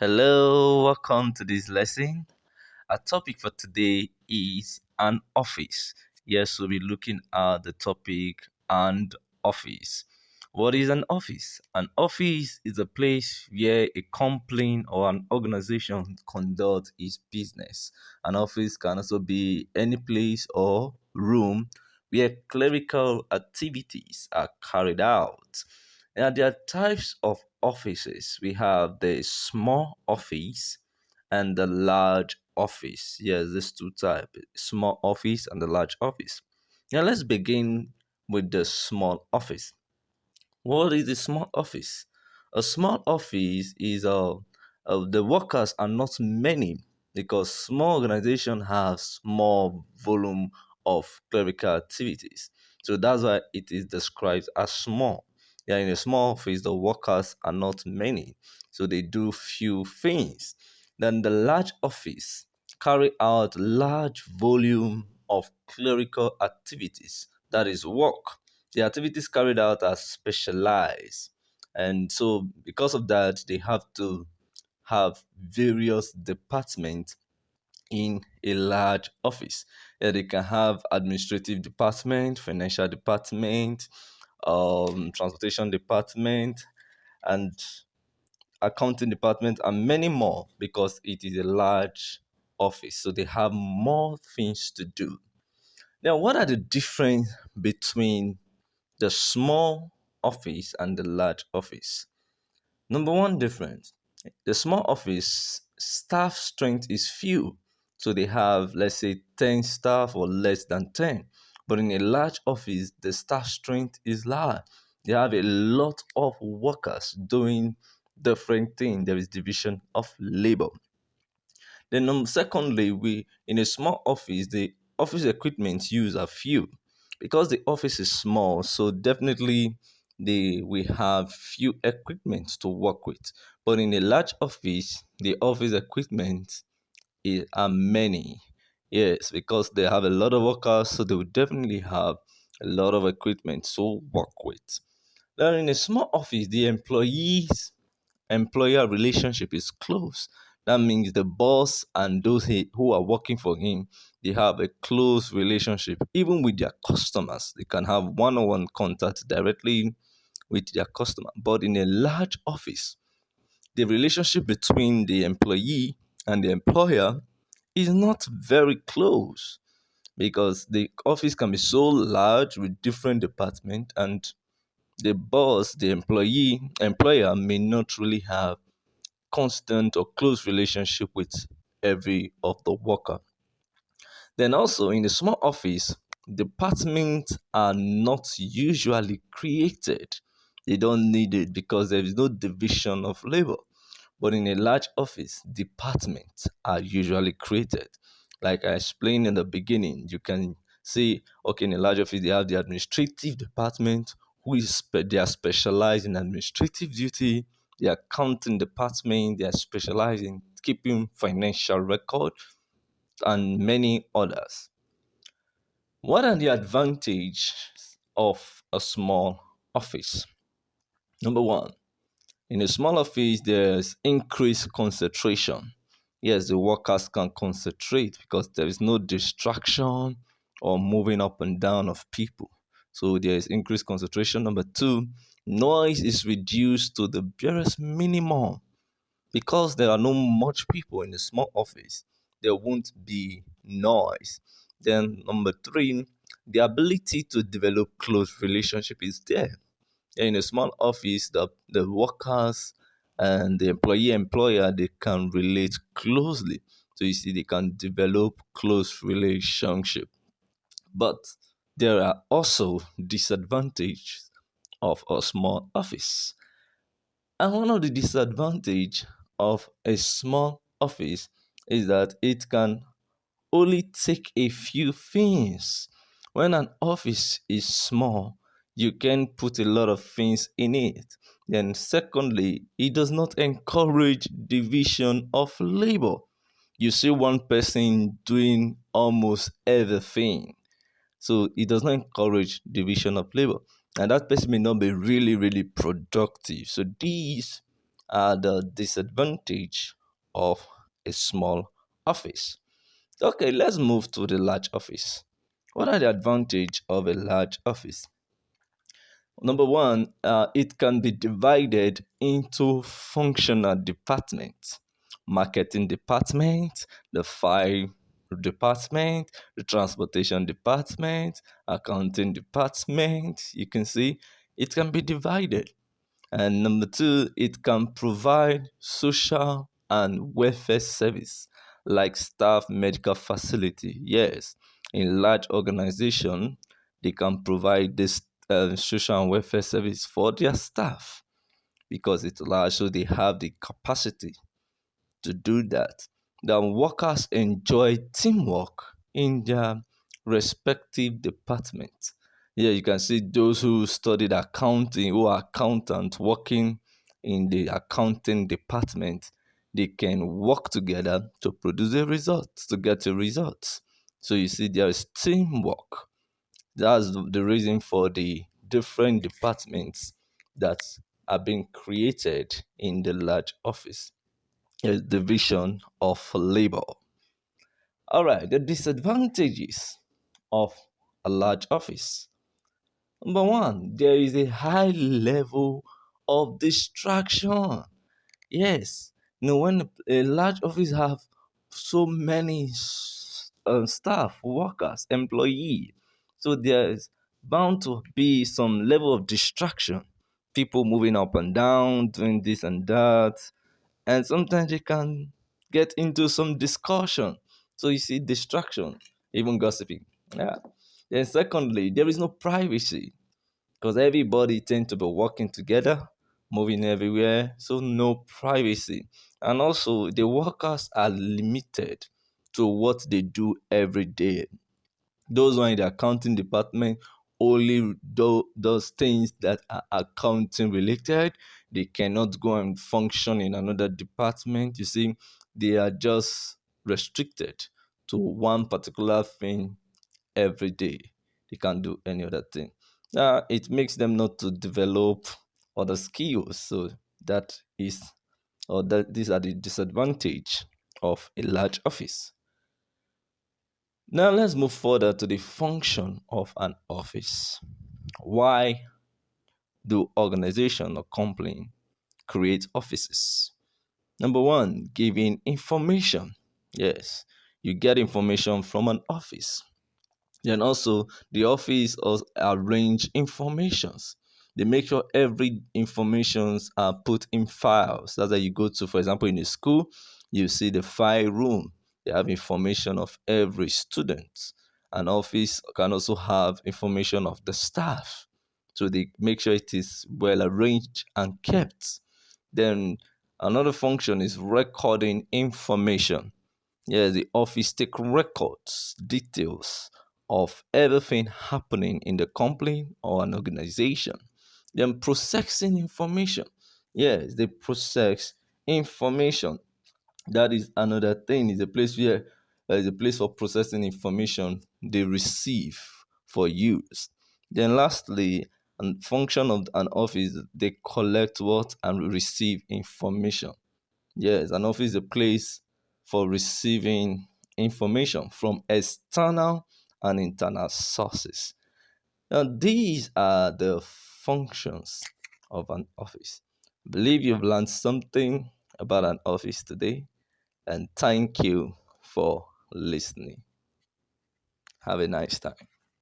Hello, welcome to this lesson. Our topic for today is an office. Yes, we'll be looking at the topic and office. What is an office? An office is a place where a company or an organization conducts its business. An office can also be any place or room where clerical activities are carried out. Now, there are types of offices. We have the small office and the large office. Yes, these two types, small office and the large office. Now let's begin with the small office. What is a small office? A small office is the workers are not many because small organization have small volume of clerical activities. So that's why it is described as small. Yeah, in a small office, the workers are not many, so they do few things. Then the large office carry out large volume of clerical activities. That is work. The activities carried out are specialized. And so, because of that, they have to have various departments in a large office. Yeah, they can have administrative department, financial department, transportation department, and accounting department, and many more because it is a large office. So they have more things to do. Now, what are the difference between the small office and the large office? Number one difference, the small office staff strength is few. So they have, let's say, 10 staff or less than 10. But in a large office, the staff strength is large. They have a lot of workers doing different things. There is division of labor. Then, secondly, we in a small office, the office equipment used are few because the office is small. So definitely, we have few equipment to work with. But in a large office, the office equipment are many. Yes, because they have a lot of workers, so they will definitely have a lot of equipment to work with. Then in a small office, the employees employer relationship is close. That means the boss and those who are working for him, they have a close relationship. Even with their customers, they can have one-on-one contact directly with their customer. But in a large office, the relationship between the employee and the employer is not very close because the office can be so large with different departments, and the boss, the employer may not really have constant or close relationship with every of the worker. Then also in a small office, departments are not usually created. They don't need it because there is no division of labor. But in a large office, departments are usually created. Like I explained in the beginning, you can see, okay, in a large office, they have the administrative department, they are specialized in administrative duty, the accounting department, they are specialized in keeping financial record, and many others. What are the advantages of a small office? Number one, in a small office, there's increased concentration. Yes, the workers can concentrate because there is no distraction or moving up and down of people. So there is increased concentration. Number two, noise is reduced to the barest minimum because there are no much people in a small office. There won't be noise. Then number three, the ability to develop close relationship is there. In a small office, the workers and the employer they can relate closely. So you see, they can develop close relationship. But there are also disadvantages of a small office. And one of the disadvantage of a small office is that it can only take a few things. When an office is small, you can put a lot of things in it. Then, secondly, it does not encourage division of labor. You see one person doing almost everything. So it does not encourage division of labor. And that person may not be really, really productive. So these are the disadvantage of a small office. Okay, let's move to the large office. What are the advantage of a large office? Number one, it can be divided into functional departments: marketing department, the file department, the transportation department, accounting department. You can see it can be divided. And number two, it can provide social and welfare service like staff medical facility. Yes, in large organization, they can provide this social and welfare service for their staff because it's large, so they have the capacity to do that. The workers enjoy teamwork in their respective departments. Here you can see those who studied accounting, who are accountants working in the accounting department, they can work together to produce a result, to get a result. So you see there is teamwork. That's the reason for the different departments that are being created in the large office. Division of labor. All right, the disadvantages of a large office. Number one, there is a high level of distraction. Yes, when a large office have so many staff, workers, employee, so there's bound to be some level of distraction. People moving up and down, doing this and that, and sometimes they can get into some discussion. So you see distraction, even gossiping. Yeah. Then secondly, there is no privacy because everybody tend to be working together, moving everywhere, so no privacy. And also the workers are limited to what they do every day. Those who are in the accounting department only do those things that are accounting related. They cannot go and function in another department. You see, they are just restricted to one particular thing every day. They can't do any other thing. It makes them not to develop other skills. So that is, or that these are the disadvantage of a large office. Now let's move further to the function of an office. Why do organization or company create offices? Number one, giving information. Yes, you get information from an office. Then also the office also arrange informations. They make sure every informations are put in files. That's why you go to, for example, in a school, you see the file room. They have information of every student. An office can also have information of the staff. So they make sure it is well arranged and kept. Then another function is recording information. Yes, the office take records, details of everything happening in the company or an organization. Then processing information. Yes, they process information. That is another thing. Is a place where there is a place for processing information they receive for use. Then lastly, a function of an office, they collect what and receive information. Yes, an office is a place for receiving information from external and internal sources. Now, these are the functions of an office. Believe you've learned something about an office today, and thank you for listening. Have a nice time.